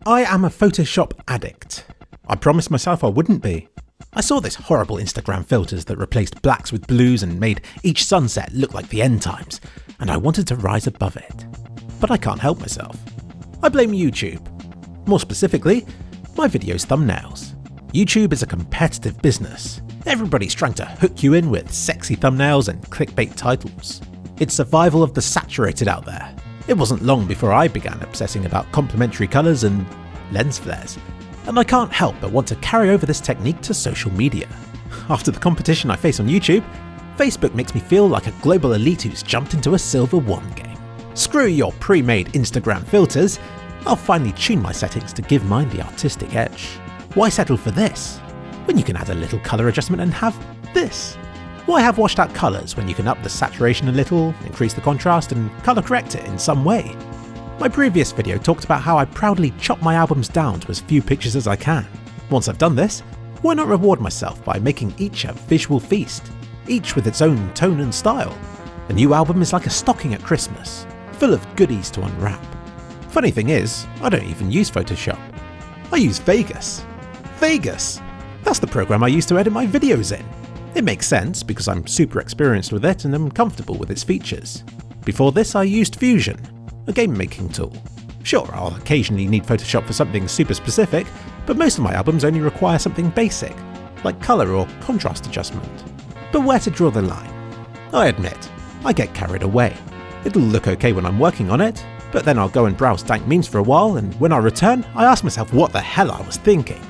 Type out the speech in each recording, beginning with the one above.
I am a Photoshop addict. I promised myself I wouldn't be. I saw this horrible Instagram filters that replaced blacks with blues and made each sunset look like the end times, and I wanted to rise above it. But I can't help myself. I blame YouTube. More specifically, my videos' thumbnails. YouTube is a competitive business. Everybody's trying to hook you in with sexy thumbnails and clickbait titles. It's survival of the saturated out there. It wasn't long before I began obsessing about complementary colours and lens flares. And I can't help but want to carry over this technique to social media. After the competition I face on YouTube, Facebook makes me feel like a global elite who's jumped into a silver wand game. Screw your pre-made Instagram filters, I'll finally tune my settings to give mine the artistic edge. Why settle for this, when you can add a little colour adjustment and have this? Why have washed out colours when you can up the saturation a little, increase the contrast and colour correct it in some way? My previous video talked about how I proudly chop my albums down to as few pictures as I can. Once I've done this, why not reward myself by making each a visual feast, each with its own tone and style? A new album is like a stocking at Christmas, full of goodies to unwrap. Funny thing is, I don't even use Photoshop. I use Vegas. Vegas! That's the program I use to edit my videos in. It makes sense because I'm super experienced with it and am comfortable with its features. Before this I used Fusion, a game making tool. Sure, I'll occasionally need Photoshop for something super specific, but most of my albums only require something basic, like colour or contrast adjustment. But where to draw the line? I admit, I get carried away. It'll look okay when I'm working on it, but then I'll go and browse dank memes for a while, and when I return, I ask myself what the hell I was thinking.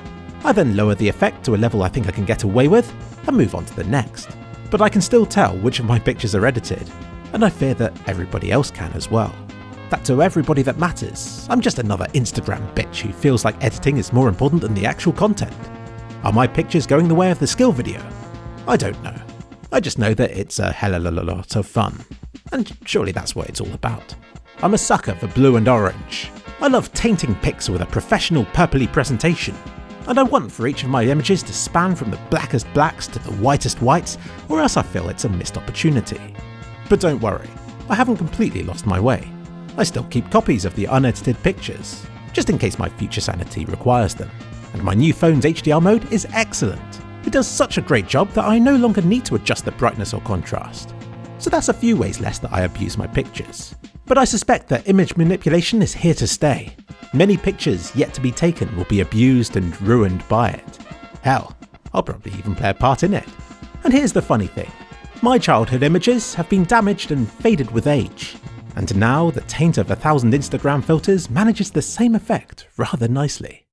I then lower the effect to a level I think I can get away with, and move on to the next. But I can still tell which of my pictures are edited, and I fear that everybody else can as well. That to everybody that matters, I'm just another Instagram bitch who feels like editing is more important than the actual content. Are my pictures going the way of the skill video? I don't know. I just know that it's a hell of a lot of fun. And surely that's what it's all about. I'm a sucker for blue and orange. I love tainting pics with a professional purpley presentation. And I want for each of my images to span from the blackest blacks to the whitest whites, or else I feel it's a missed opportunity. But don't worry, I haven't completely lost my way. I still keep copies of the unedited pictures, just in case my future sanity requires them. And my new phone's HDR mode is excellent. It does such a great job that I no longer need to adjust the brightness or contrast. So that's a few ways less that I abuse my pictures. But I suspect that image manipulation is here to stay. Many pictures yet to be taken will be abused and ruined by it. Hell, I'll probably even play a part in it. And here's the funny thing. My childhood images have been damaged and faded with age. And now the taint of 1,000 Instagram filters manages the same effect rather nicely.